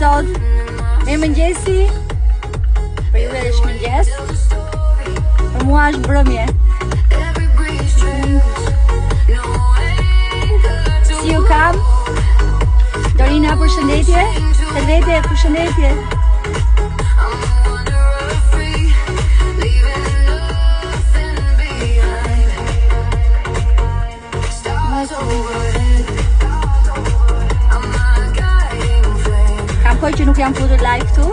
sot. Mirëmëngjesi. Për ju edhe shmëngjes. Për mua është mbrëmje. Si ju kam? Dorina, përshëndetje. Helvete, përshëndetje. Kam kohë që nuk jam futur live këtu.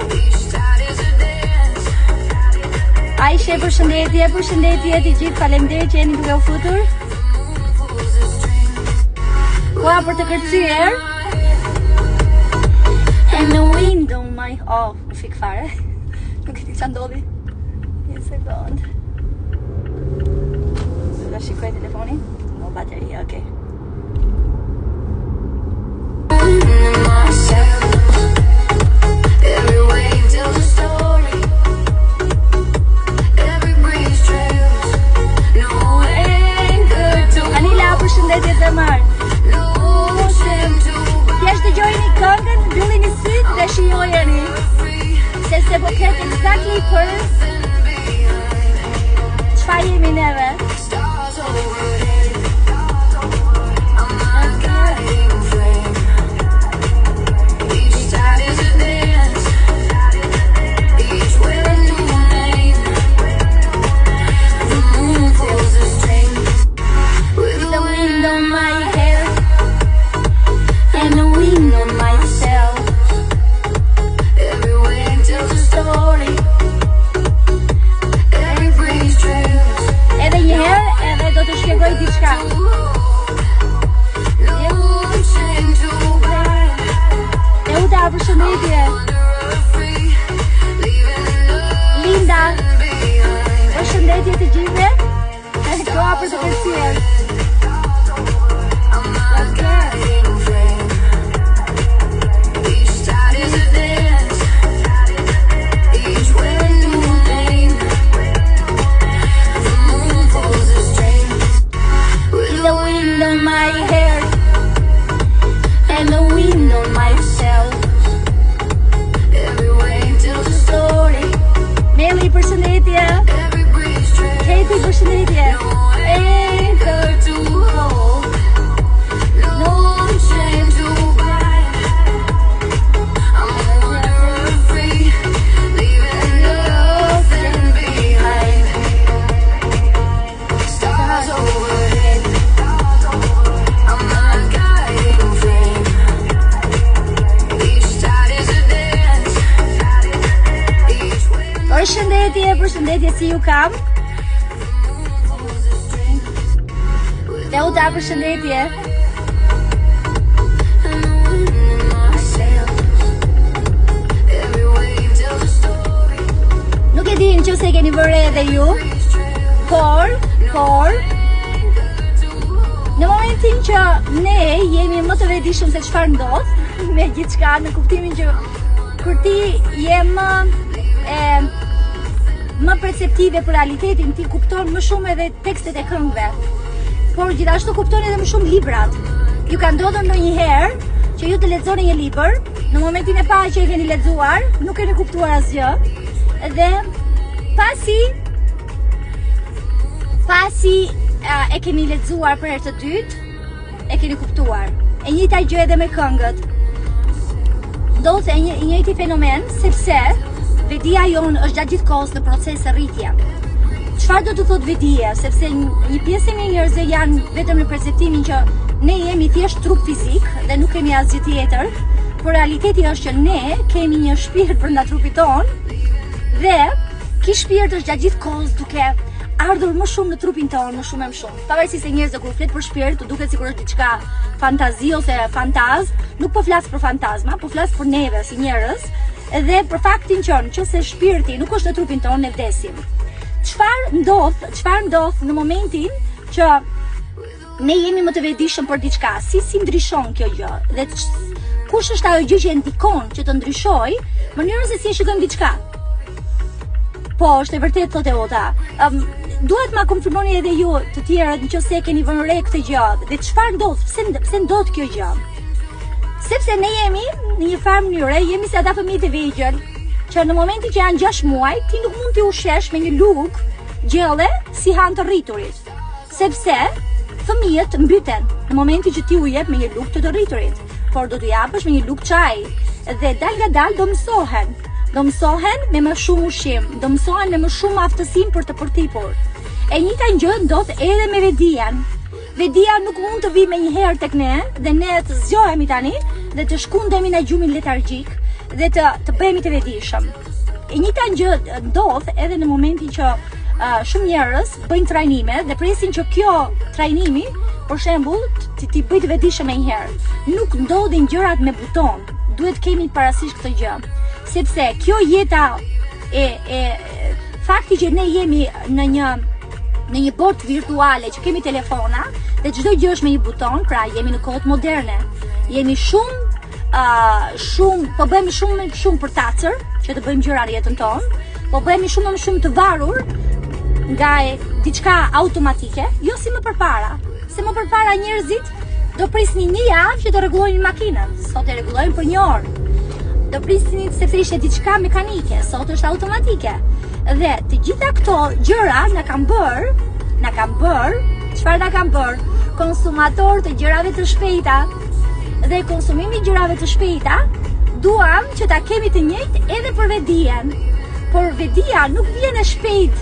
Aishe, përshëndetje, përshëndetje të gjithë, faleminderit që jeni duke u futur. Koha për të kërcyer. And the window my... Oh, u fik fare. Nuk e di çfarë ndodhi. Një sekond. Do ta shikoj telefonin. No bateri, okay. Anila, përshëndetje të marë. Thjesht dëgjojeni këngën, mbyllini sytë dhe shijojeni. Sepse po ket exactly për çfarë jemi neve. Përshëndetje. Linda. Përshëndetje të gjithëve. Koha për të kërcyer. The wind on my hair and the wind on myself. Meli, përshëndetje. Katie, përshëndetje. Anchor to hold, no shame to hide. I'm forever free, leaving nothing behind. Stars overhead, I'm not guiding flame. Each tide is a dance. Përshëndetje, përshëndetje, si ju kam? Teuta, përshëndetje. Nuk e di nëse e keni vënë edhe ju, por në momentin që ne jemi më të vetëdijshëm se çfarë ndodh me gjithçka, në kuptimin që kur ti je më perceptive për realitetin, ti kupton më shumë edhe tekstet e këngëve. Por gjithashtu kupton edhe më shumë librat. Ju ka ndodhur ndonjëherë që ju të lexoni një libër, në momentin e parë që e keni lexuar, nuk keni kuptuar asgjë, dhe pasi e keni lexuar për herë të dytë, e keni kuptuar. E njëjta gjë edhe me këngët. Ndodh e njëjti fenomen, sepse vedia jonë është gjatë gjithë kohës në proces rritje. Çfarë do të thotë vedia? Sepse një pjesë e njerëzve janë vetëm në perceptimin që ne jemi thjesht trup fizik dhe nuk kemi asgjë tjetër, por realiteti është që ne kemi një shpirt brenda trupit tonë dhe ky shpirt është gjatë gjithë kohës duke ardhur më shumë në trupin tonë, më shumë e më shumë. Pavarësisht se njerëzit kur flet për shpirt, duket sikur është diçka fantazi ose fantaz, nuk po flas për fantazma, po flas për neve si njerëz, dhe për faktin që nëse shpirti nuk është në trupin tonë, ne vdesim. Çfarë ndodh në momentin që ne jemi më të vetëdijshëm për diçka? Si ndryshon kjo gjë? Dhe kush është ajo gjë që ndikon që të ndryshojë mënyrën se si e shikojmë diçka? Po, është e vërtet, thotë Ota. Duhet ma konfirmoni edhe ju të tjerët nëse keni vënë re këtë gjë. Dhe çfarë ndodh? Pse ndodh kjo gjë? Sepse ne jemi në një farë mënyre, jemi si ata fëmijët e vegjël, që në momentin që janë 6 muaj, ti nuk mund t'i ushesh me një lugë gjelle si han të rriturit. Sepse fëmijët mbyten në momentin që ti u jep me një lugë të rriturit, por do t'u japësh me një lugë çaji. Dhe dal nga dal do mësohen me më shumë ushqim, do mësohen me më shumë aftësim për të përtipur. E njëjta gjë ndodh edhe me vedian. Vedia nuk mund të vi me një herë tek ne dhe ne të zgjohemi tani dhe të shkundemi në gjumin letargjik dhe të bëhemi të vedishëm. E njëjta gjë ndodh edhe në momentin që shumë njerëz bëjnë trajnime dhe presin që kjo trajnimi, për shembull, ti bëj të vedishëm një herë. Nuk ndodhin gjërat me buton. Duhet kemi parasysh këtë gjë, sepse kjo jeta fakti që ne jemi në një botë virtuale që kemi telefona dhe çdo gjë është me një buton, pra jemi në kohët moderne. Jemi shumë po bëhemi shumë për tacër që të bëjmë gjëra në jetën tonë, po bëhemi shumë më shumë të varur nga diçka automatike, jo si më përpara. Se më përpara njerëzit do prisnin një javë që të rregullojnë makinën, sot e rregullojnë për një orë. Do prisnin sepse ishte diçka mekanike, sot është automatike. Dhe të gjitha këto gjëra na kanë bërë, çfarë na kanë bërë? Konsumator të gjërave të shpejta. Dhe konsumimi i gjërave të shpejta duam që ta kemi të njëjtë edhe për vedien. Por vedia nuk vjen e shpejt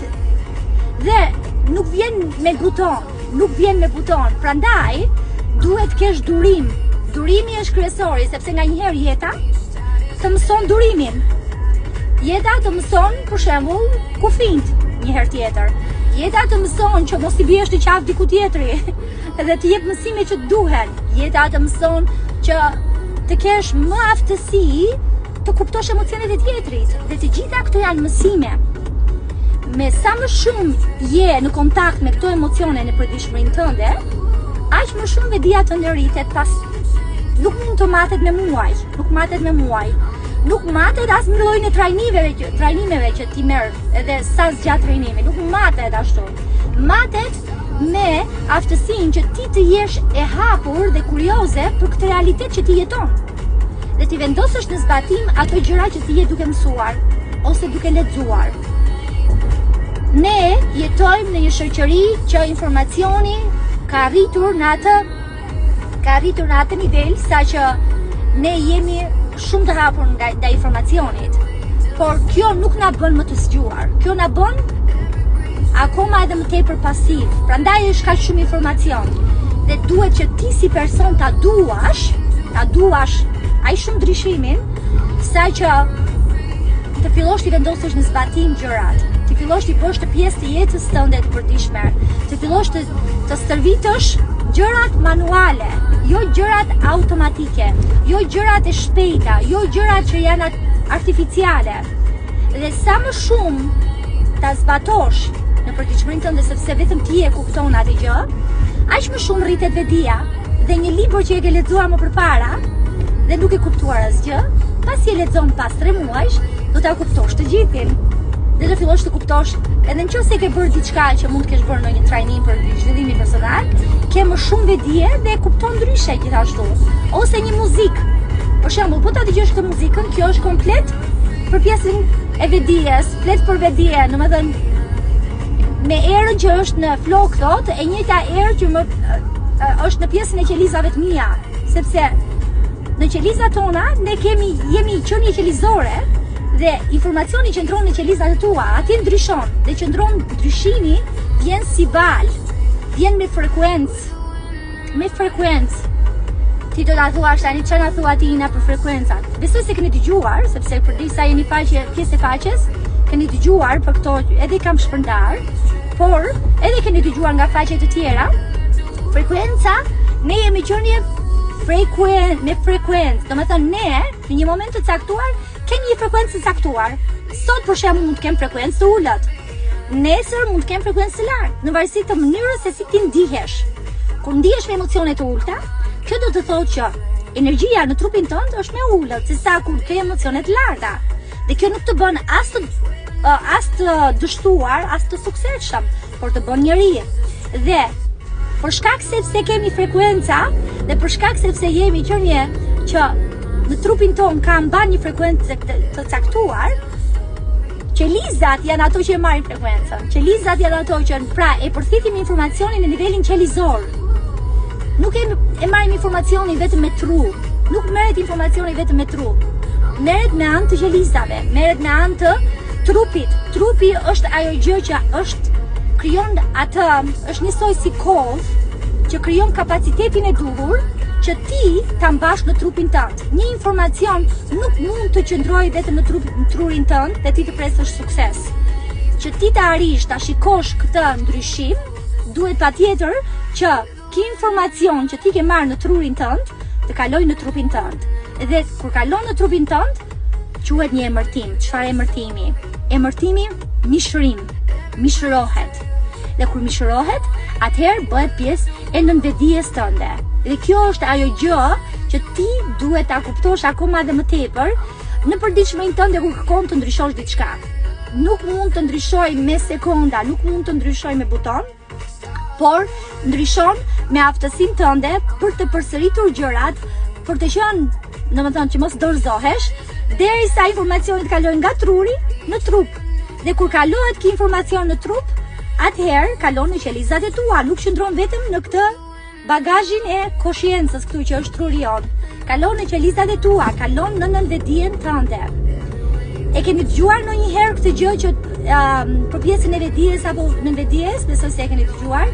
dhe nuk vjen me buton, prandaj duhet kesh durim. Durimi është kryesori, sepse nganjëherë jeta të mëson durimin. Jeta të mëson, për shembull, kufijt një herë tjetër. Jeta të mëson që mos i biesh në qafë diku tjetri dhe të jep mësime që të duhen. Jeta të mëson që të kesh më aftësi të kuptosh emocionet e tjetrit. Dhe të gjitha këto janë mësime. Me sa më shumë je në kontakt me këto emocione në përditshmërinë tënde, aq më shumë vedia të ndërritet pas. Nuk mund të matet me muaj. Nuk matet as në llojin e trajnimeve që ti merr edhe sa zgjat trajnimi. Nuk matet ashtu. Matet me aftësinë që ti të jesh e hapur dhe kurioze për këtë realitet që ti jeton. Dhe ti vendosësh në zbatim ato gjëra që ti je duke mësuar ose duke lexuar. Ne jetojmë në një shoqëri që informacioni ka arritur në atë nivel sa që ne jemi shumë të hapur nga informacionit. Por kjo nuk na bën më të zgjuar. Kjo na bën akoma edhe më tepër pasiv. Prandaj është kaq shumë informacion. Dhe duhet që ti si person ta duash ai shumë ndryshimin, sa që të fillosh t'i vendosësh në zbatim gjërat. Të fillosh t'i bësh të pjesë të jetës tënde të përditshme. Të fillosh të stërvitësh gjërat manuale, jo gjërat automatike, jo gjërat e shpejta, jo gjërat që janë artificiale. Dhe sa më shumë ta zbatosh në përditshmërinë tënde, sepse vetëm ti e kupton atë gjë, aq më shumë rritet vedia. Dhe një libër që e ke lexuar më përpara dhe nuk e kuptuar asgjë, pasi e lexon pas 3 muajsh, do ta kuptosh të gjithin. Dhe do fillosh të kuptosh, edhe nëse ke bërë diçka që mund të kesh bërë në një trajnim për zhvillimin personal, ke më shumë vedije dhe e kupton ndryshe gjithashtu. Ose një muzikë. Për shembull, po ta dëgjosh këtë muzikën, kjo është komplet për pjesën e vedijes, komplet për vedije, domethënë me erën që është në flok thot, e njëjta erë që është në pjesën e qelizave të mia, sepse në qelizat tona ne jemi qenie qelizore dhe informacioni qëndron në qelizat e tua, atje ndryshon dhe qëndron ndryshimi vjen si val, vjen me frekuencë. Ti do ta thuash tani çfarë na thua ti na për frekuencat. Besoj se keni dëgjuar, sepse përdisa jeni pjesë e faqes, keni dëgjuar për këto, edhe kam shpërndar, por edhe keni dëgjuar nga faqe të tjera. Frekuenca, ne jemi qenie me frekuencë, domethënë ne në një moment të caktuar kemi një frekuencë të caktuar. Sot për shembull mund të kem frekuencë të ulët. Nesër mund të kem frekuencë të lartë, në varësi të mënyrës se si ti ndihesh. Kur ndihesh me emocione të ulta, kjo do të thotë që energjia në trupin tënd është me ulët, sesa kur ke emocione të larta. Dhe kjo nuk të bën as të dështuar, as të suksesshëm, por të bën njeri. Dhe për shkak sepse kemi frekuenca dhe për shkak sepse jemi qenie që në trupin ton ka mban një frekuencë të caktuar, qelizat janë ato që e marrin frekuencën. Qelizat janë ato që pra e përthitim informacionin në nivelin qelizor. Nuk e marrim informacionin vetëm me tru. Nuk merret informacioni vetëm me tru. Merret me anë të qelizave, merret me anë të trupit. Trupi është ajo gjë që krijon atë, është njësoj si kovë që krijon kapacitetin e duhur që ti ta mbash në trupin tënd. Një informacion nuk mund të qëndrojë vetëm në trurin tënd dhe ti të presësh sukses. Që ti të arrish ta shikosh këtë ndryshim, duhet patjetër që ky informacion që ti ke marrë në trurin tënd të kalojë në trupin tënd. Dhe kur kalon në trupin tënd, quhet një emërtim. Çfarë emërtimi? Emërtimi mishërim. Mishërohet. Dhe kur mishërohet, atëherë bëhet pjesë e nënvedijes tënde. Dhe kjo është ajo gjë që ti duhet ta kuptosh akoma dhe më tepër në përditshmërinë tënde kur kërkon të ndryshosh diçka. Nuk mund të ndryshoj me sekonda, nuk mund të ndryshoj me buton, por ndryshon me aftësinë tënde për të përsëritur gjërat, për të qenë, domethënë që mos dorëzohesh, derisa informacioni të kalojë nga truri në trup. Dhe kur kalohet ky informacion në trup, atëherë kalon në qelizat e tua, nuk qëndron vetëm në këtë bagazhin e koshiencës këtu që është truri jon. Kalon në qelizat e tua, kalon në nënvedijen tënde. E keni dëgjuar ndonjëherë këtë gjë që për pjesën e vedijes apo nënvedijes, besoj se e keni dëgjuar.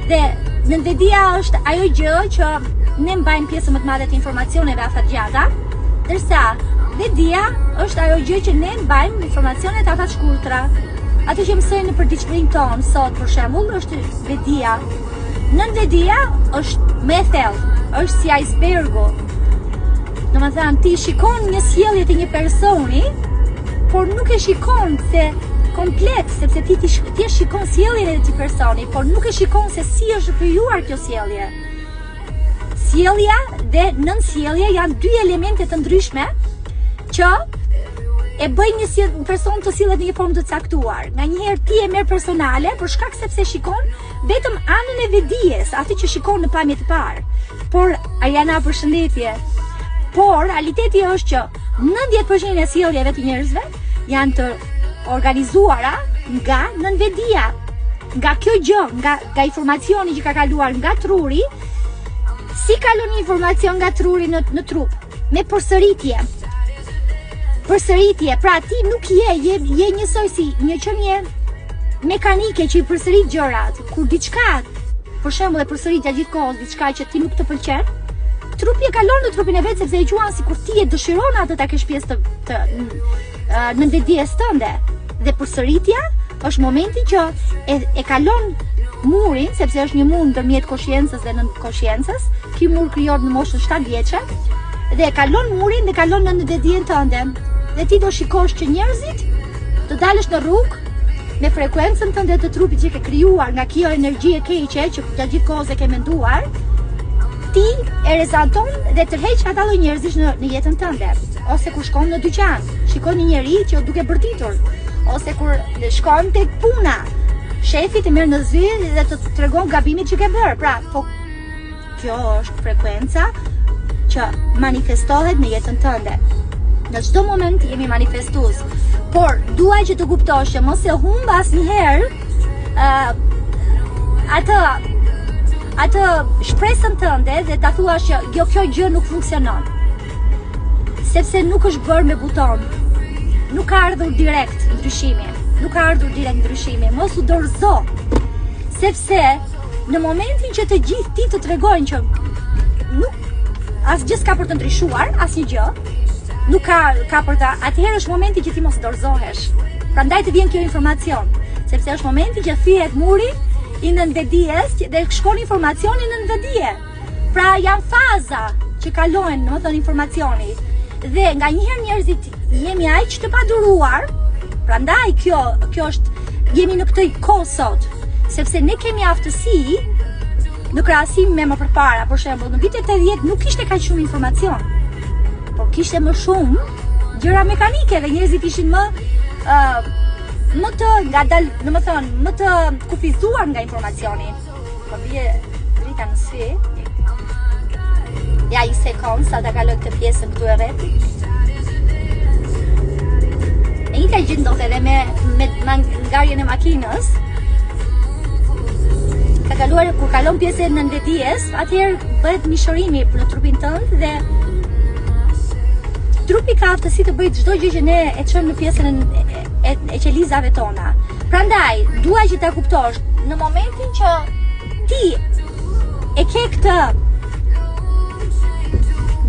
Dhe nënvedia është ajo gjë që ne mbajmë pjesën më të madhe të informacioneve afatgjata, ndërsa vedia është ajo gjë që ne mbajmë informacionet afatshkurtra. Ato që mësojnë në përditshmërinë tonë sot, për shembull, është vedia. Nënvedia është më e thellë, është si icebergu. Domethënë ti shikon një sjellje të një personi, por nuk e shikon se komplet, sepse ti e shikon sjelljen e këtij personi, por nuk e shikon se si është krijuar kjo sjellje. Sjellja dhe nënsjellja janë dy elemente të ndryshme që e bëjnë një person të sillet në një formë të caktuar. Nganjëherë ti e merr personale për shkak sepse shikon vetëm anën e vedijes, atë që shikon në pamje të parë. Por Ariana, përshëndetje. Por realiteti është që 90% e sjelljeve të njerëzve janë të organizuara nga nënvedia. Nga kjo gjë, nga informacioni që ka kaluar nga truri, si kalon një informacion nga truri në trup, me përsëritje. Përsëritje, pra ti nuk je njësoj si një qenie mekanike që i përsërit gjërat. Kur diçka, për shembull, e përsërit gjatë gjithë kohës diçka që ti nuk të pëlqen, trupi e kalon në trupin e vet sepse e quan sikur ti e dëshiron atë ta kesh pjesë të nënvedijes tënde. Dhe përsëritja është momenti që e kalon murin, sepse është një mur ndërmjet koshiencës dhe nënkoshencës. Ky mur krijohet në moshën 7 vjeçe dhe e kalon murin dhe kalon në nënvedijen tënde. Dhe ti do shikosh që njerëzit të dalësh në rrugë me frekuencën tënde të trupit që ke krijuar nga kjo energji e keqe që gjatë gjithë kohës e ke menduar, ti e rezanton dhe tërheq ata lloj njerëzish në jetën tënde. Ose kur shkon në dyqan, shikon një njerëz që duke bërtitur, ose kur shkon tek puna, shefi të merr në zy dhe të tregon gabimin që ke bërë. Pra, po kjo është frekuenca që manifestohet në jetën tënde. Në çdo moment jemi manifestues, por dua që të kuptosh që mos e humb asnjëherë atë shpresën tënde dhe ta thuash që kjo gjë nuk funksionon. Sepse nuk është bërë me buton. Nuk ka ardhur direkt ndryshimi. Mos u dorëzo. Sepse në momentin që të gjithë ti të tregojnë që asgjë s'ka për të ndryshuar, asnjë gjë, nuk ka për ta, atëherë është momenti që ti mos dorëzohesh. Prandaj të vjen kjo informacion, sepse është momenti që thihet muri i nënvedijes dhe shkon informacioni në nënvedije. Pra janë faza që kalojnë, domethënë informacioni. Dhe nganjëherë njerëzit jemi aq të paduruar, prandaj kjo është jemi në këtë kohë sot, sepse ne kemi aftësi në krahasim me më përpara. Për shembull, në vitet 80 nuk kishte kaq shumë informacion, por kishte më shumë gjëra mekanike dhe njerëzit ishin më të ngadal, domethënë më të kufizuar nga informacioni. Po bie drita në sy. Ja një sekund, sa ta kaloj këtë pjesën këtu e rretit. E njëjta gjë ndodh edhe me ngarjen e makinës. Kur kalon pjesën e nënvedijes, atëherë bëhet mishërimi në trupin tënd dhe trupi ka aftësi të bëjë çdo gjë që ne e çojmë në pjesën e qelizave tona. Prandaj, dua që ta kuptosh, në momentin që ti e ke këtë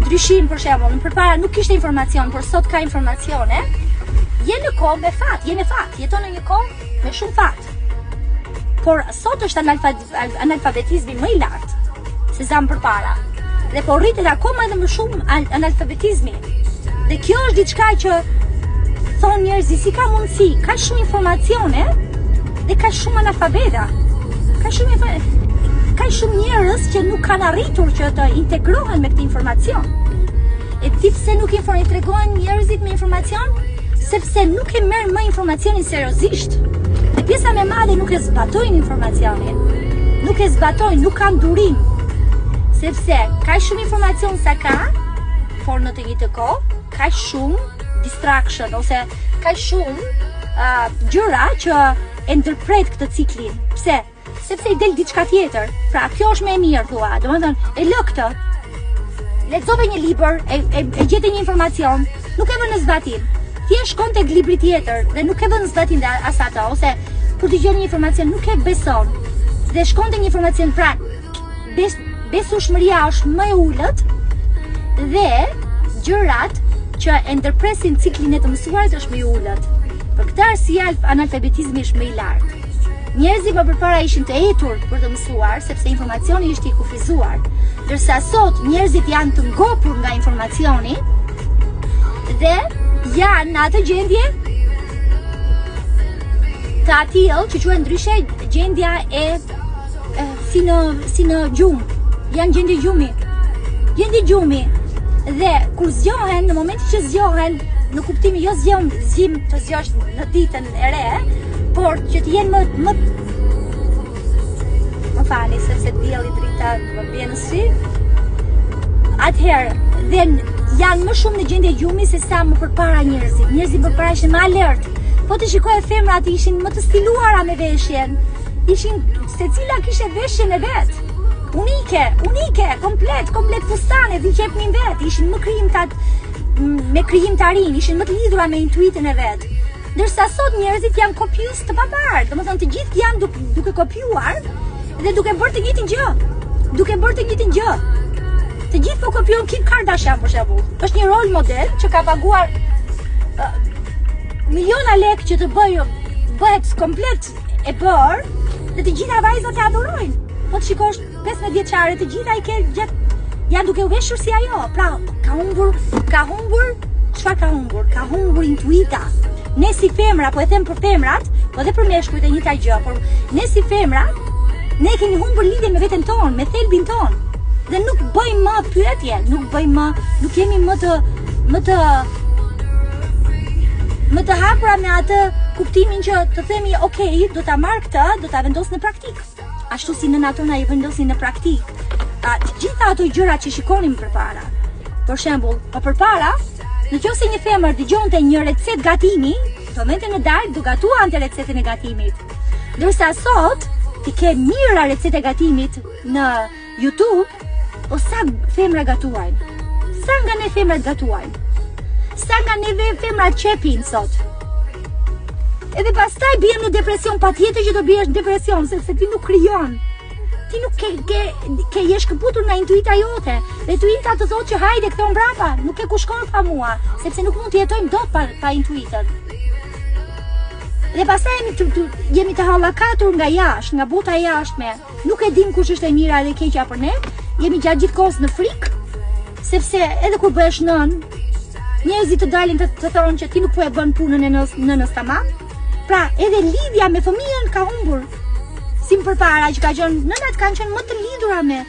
ndryshim, për shembull, në përpara nuk kishte informacion, por sot ka informacione, je në kohë me fat, jeton në një kohë me shumë fat. Por sot është analfabetizmi më i lartë se sa më përpara. Dhe po rritet akoma edhe më shumë analfabetizmi. Dhe kjo është diçka që thonë njerëzit, si ka mundësi, ka shumë informacione dhe ka shumë analfabeta. Ka shumë njerëz që nuk kanë arritur që të integrohen me këtë informacion. E ti pse nuk tregojnë njerëzit me informacion? Sepse nuk e merr më informacionin seriozisht. Dhe pjesa më e madhe nuk e zbatojnë informacionin. Nuk e zbatojnë, nuk kanë durim. Sepse ka shumë informacion sa ka, por në të njëjtën kohë ka shumë distraction ose ka shumë gjëra që e ndërpret këtë ciklin. Pse? Sepse i del diçka tjetër. Pra, kjo është më e mirë, thua. Domethënë, e lë këtë. Lexove një libër, e gjete një informacion, nuk e vën në zbatim. Thjesht shkon tek libri tjetër dhe nuk e vën në zbatim as ato, ose kur dëgjon një informacion nuk e beson. Dhe shkon tek një informacion, pra, besueshmëria është më e ulët dhe gjërat që e ndërpresin ciklin e të mësuarit është më i ulët. Për këtë arsye analfabetizmi është më i lartë. Njerëzit më përpara ishin të etur për të mësuar sepse informacioni ishte i kufizuar, ndërsa sot njerëzit janë të ngopur nga informacioni dhe janë në atë gjendje të atillë që quhet ndryshe gjendja e si në gjumë. Janë gjendje gjumi. Dhe kur zgjohen, në momentin që zgjohen, në kuptimin jo zgjim të zgjosh në ditën e re, por që të jenë më fali, sepse dielli drita më bie në sy. Atëherë, dhe janë më shumë në gjendje gjumi se sa më përpara njerëzit. Njerëzit më përpara ishin më alert. Po të shikoje femrat ishin më të stiluara me veshjen. Secila kishte veshjen e vet. Unike, komplet fustane, dhe qepnin vet, ishin më me krijimtarin, ishin më të lidhura me intuitën e vet. Ndërsa sot njerëzit janë kopjues të paparë, domethënë të gjithë janë duke kopjuar dhe duke bërë të njëjtin gjë. Të gjithë po kopjojnë Kim Kardashian për shembull. Është një rol model që ka paguar miliona lekë që të bëhet komplet e bërë dhe të gjitha vajzat e adhurojnë. Po të shikosh 15 vjeçare, të gjitha janë duke u veshur si ajo. Pra, ka humbur, çfarë ka humbur? Ka humbur intuita. Ne si femra, po e them për femrat, po edhe për meshkujt e njëjta gjë, por ne si femra, ne kemi humbur lidhjen me veten tonë, me thelbin tonë. Dhe nuk bëjmë më pyetje, nuk jemi më të hapura me atë kuptimin që të themi, okay, do ta marr këtë, do ta vendos në praktik. Ashtu si nëna tona i vendosin në praktik. Të gjitha ato gjëra që shikonim përpara. Për shembull, po përpara, nëse një femër dëgjonte një recetë gatimi, do mendte në darkë do gatuante recetën e gatimit. Ndërsa sot ti ke mira recetë e gatimit në YouTube, o sa femra gatuajnë. Sa nga ne femrat gatuajnë. Sa nga neve femrat qepin sot. Edhe pastaj biem në depresion, patjetër që do biesh në depresion, sepse ti nuk krijon. Ti nuk ke je shkëputur nga intuita jote. Dhe intuita të thotë që hajde këto mbrapa, nuk e ku shkon pa mua, sepse nuk mund të jetojmë dot pa intuitën. Dhe pastaj jemi të hallakatur nga jashtë, nga bota e jashtme. Nuk e dim kush është e mira dhe e keqja për ne. Jemi gjatë gjithë kohës në frikë, sepse edhe kur bëhesh nën, njerëzit të dalin të thonë që ti nuk po e bën punën e nënës tamam. Pra, edhe lidhja me fëmijën ka humbur. Si më përpara që ka qenë, nënat kanë qenë më të lidhura me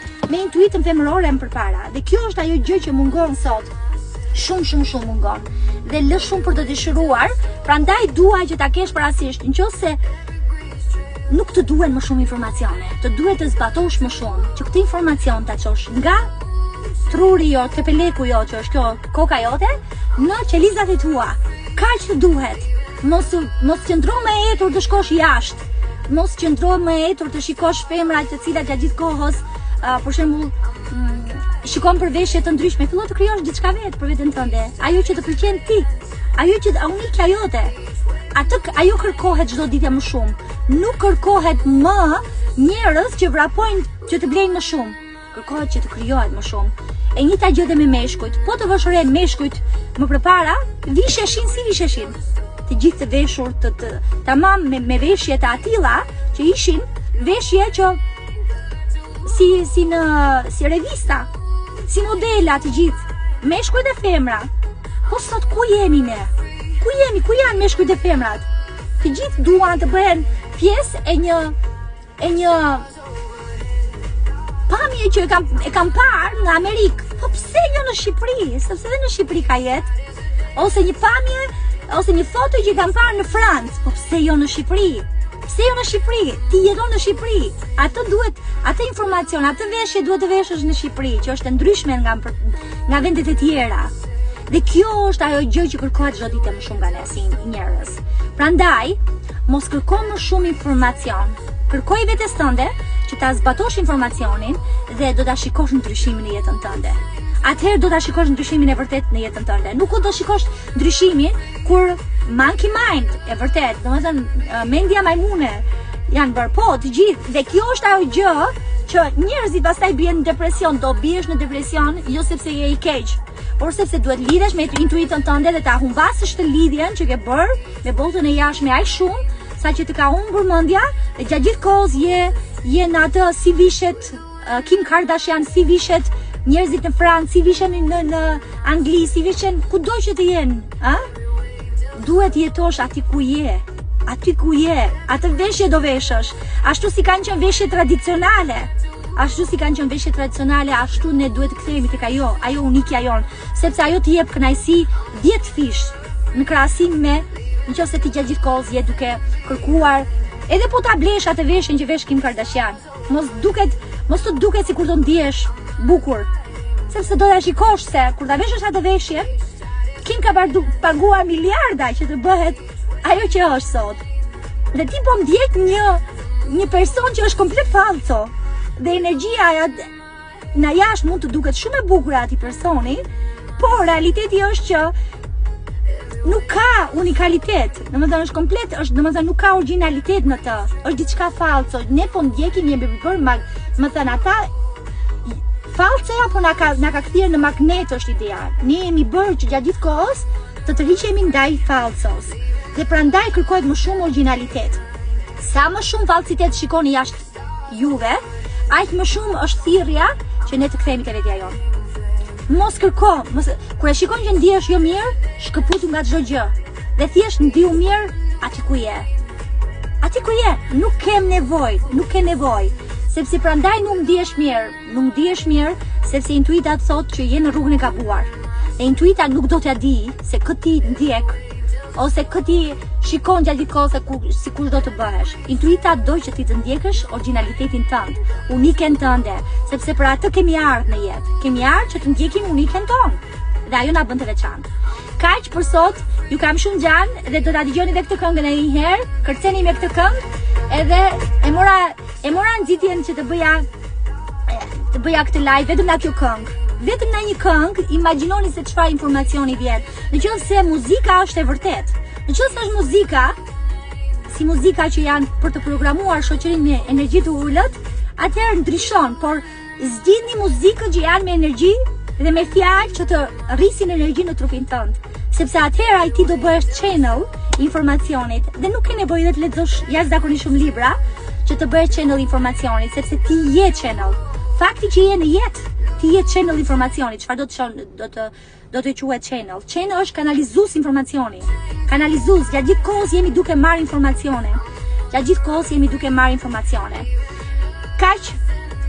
intuitën femërore më përpara. Dhe kjo është ajo gjë që mungon sot. Shumë mungon. Dhe lë shumë për të dëshiruar, prandaj dua që ta kesh parasysh, nëse nuk të duhen më shumë informacione, të duhet të zbatosh më shumë, që këtë informacion ta çosh nga struri jo, tepeleku jo, që është kjo koka jote, në qelizat e tua. Kaq të duhet. Mos qëndro me etur të shkosh jashtë. Mos qëndro me etur të shikosh femra të cilat gjatë gjithë kohës, për shembull, shikon për veshje të ndryshme, fillo të krijosh diçka vetë për veten tënde. Ajo që të pëlqen ti, ajo që unikja jote. Ajo kërkohet çdo ditë më shumë. Nuk kërkohet më njerëz që vrapojnë që të blejnë më shumë. Kërkohet që të krijohet më shumë. E njëjta gjë dhe me meshkujt. Po të vësh re meshkujt më përpara, visheshin si visheshin. Të gjithë të veshur tamam me veshje të atilla që ishin veshje që si revista, si modela të gjithë, meshkujt e femra. Po sot ku jemi ne? Ku janë meshkujt e femrat? Të gjithë duan të bëhen pjesë e një pamje që e kam parë në Amerikë. Po pse jo në Shqipëri? Sepse edhe në Shqipëri ka jetë. Ose një pamje, ose një foto që e kam parë në Francë. Po pse jo në Shqipëri? Pse jo në Shqipëri? Ti jeton në Shqipëri. Atë informacion, atë veshje duhet të veshësh në Shqipëri, që është e ndryshme nga vendet e tjera. Dhe kjo është ajo gjë që kërkohet çdo ditë më shumë nga ne si njerëz. Prandaj, mos kërko më shumë informacion. Kërkoj vetes tënde që ta zbatosh informacionin dhe do ta shikosh ndryshimin në jetën tënde. Atëherë do ta shikosh ndryshimin e vërtet në jetën tënde. Nuk do shikosh ndryshimin kur monkey mind, e vërtet, domethënë mendja majmune janë bërë, po të gjithë. Dhe kjo është ajo gjë që njerëzit pastaj bien në depresion. Do biesh në depresion jo sepse je i keq, por sepse duhet lidhesh me intuitën tënde dhe ta humbasësh të lidhjen që ke bërë me botën e jashtme aq shumë sa që të ka humbur mendja dhe gjatë gjithë kohës je në atë si vishet Kim Kardashian, si vishet njerëzit në Francë, si vishen në Angli, si vishen kudo që të jenë, a? Duhet jetosh aty ku je. Atë veshje do veshësh, ashtu si kanë qenë veshje tradicionale. Ashtu ne duhet të kthehemi tek ajo unikja jon, sepse ajo të jep kënaqësi 10 fish në krahasim me nëse ti gjatë gjithë kohës je duke kërkuar, edhe po ta blesh atë veshjen që vesh Kim Kardashian, mos të duket sikur do ndihesh bukur, sepse do ta shikosh se kur ta veshësh atë veshje, Kim ka paguar miliarda që të bëhet ajo që është sot. Dhe ti po ndjek një person që është komplet falso. Dhe energjia në jashtë mund të duket shumë e bukur atij personi, por realiteti është që nuk ka unikalitet. Domethënë është komplet, nuk ka originalitet në të. Është diçka falso. Ne po ndjekim jemi bërë, më thënë ata falsoja, po na ka kthyer në magnet është ideja. Ne jemi bërë që gjatë gjithë kohës të tërhiqemi ndaj falsos. Dhe prandaj kërkohet më shumë originalitet. Sa më shumë falsitet shikoni jashtë juve, aq më shumë është thirrja që ne të kthehemi te vetja jonë. Mos kërko, kur e shikon që ndihesh jo mirë, shkëputu nga çdo gjë. Dhe thjesht ndihu mirë aty ku je. Nuk ke nevojë, sepse prandaj nuk ndihesh mirë, sepse intuita të thotë që je në rrugën e gabuar. Dhe intuita nuk do t'ja di se këti ndjek ose këti shikon gjatë gjithë kohës si kush do të bëhesh. Intuita do që ti të ndjekësh originalitetin tënd, uniken tënde, sepse për atë kemi ardhur në jetë. Kemi ardhur që të ndjekim uniken tonë. Dhe ajo na bën të veçantë. Kaq për sot, ju kam shumë gjanë dhe do ta dëgjoni edhe këtë këngën edhe një herë. Kërceni me këtë këngë, edhe e mora nxitjen që të bëja këtë live vetëm nga kjo këngë. Vetëm nga një këngë, imagjinoni se çfarë informacioni vjen. Nëse muzika është e vërtet, nëse është muzika, si muzika që janë për të programuar shoqërinë me energji të ulët, atëherë ndryshon, por zgjidhni muzikë që janë me energji dhe me fjalë që të rrisin energjinë në trupin tënd. Sepse atëherë ai ti do bëhesh channel informacionit dhe nuk ke nevojë të lexosh jashtëzakonisht shumë libra që të bëhesh channel informacionit, sepse ti je channel. Fakti që je në jetë, ti je channel informacionit. Çfarë do të quhet channel? Channel është kanalizues informacioni. Kanalizues, gjatë gjithë kohës jemi duke marrë informacione. Kaq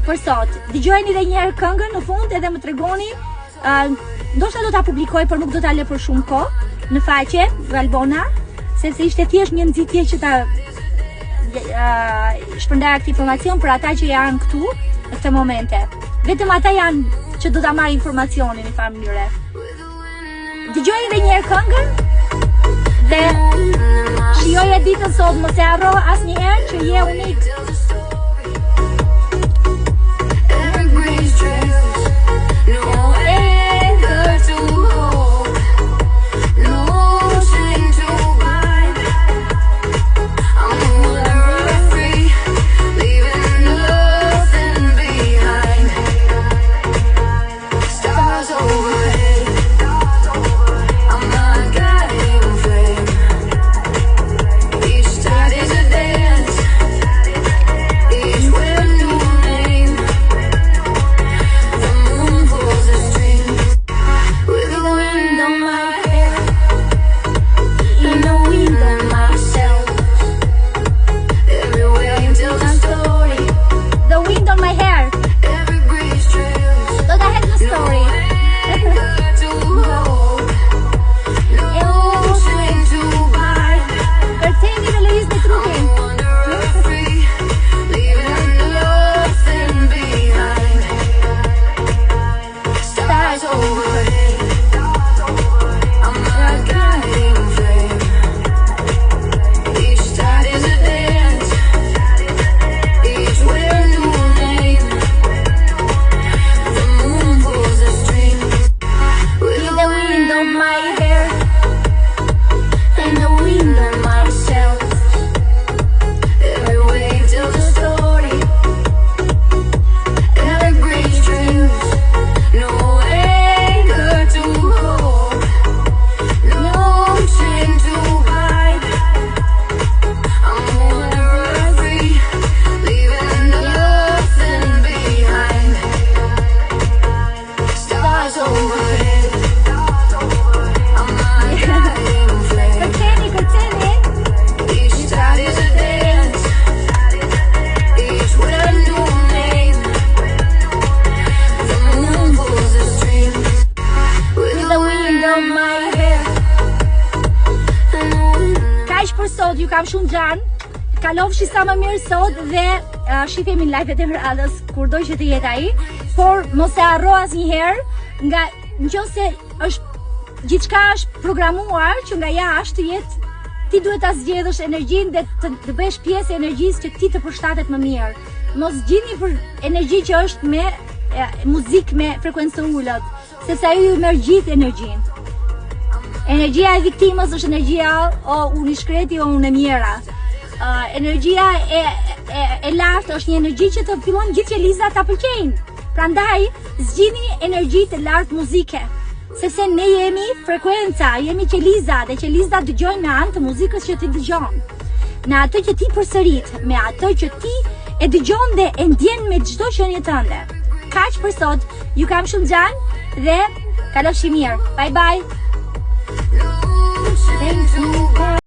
për sot. Dëgjojeni edhe një herë këngën në fund edhe më tregoni. Ndoshta do ta publikoj, por nuk do ta lë për shumë kohë në faqe Albona, sepse ishte thjesht një nxitje që ta shpërndaj këtë informacion për ata që janë këtu në këtë momente. Vetëm ata janë që do ta marr informacionin në farë mënyre. Dëgjoj edhe një herë këngën dhe shijoje ditën sot, mos e harro asnjëherë që je unik. Sot ju kam shumë gjan, kalofshi sa më mirë sot dhe shifemi në live-et e radhës kurdo që të jetë ai, por mos e harro asnjëherë, nga nëse është gjithçka është programuar që nga jashtë jetë, ti duhet ta zgjedhësh energjinë dhe të bësh pjesë e energjisë që ti të përshtatet më mirë. Mos gjini për energji që është me muzikë me frekuencë ulët, sepse ajo ju merr gjithë energjinë. Energjia e viktimës është energjia unë i shkreti o unë e mjera. Energjia e lartë është një energji që të fillon gjithë qelizat ta pëlqejnë. Prandaj, zgjini energji të lartë muzike. Sepse ne jemi frekuenca, jemi qeliza dhe qelizat dëgjojnë me anë të muzikës që ti dëgjon. Në atë që ti përsërit, me atë që ti e dëgjon dhe e ndjen me çdo qenie tënde. Kaq për sot, ju kam shumë gjan dhe kalofshi mirë. Bye bye. Thank you.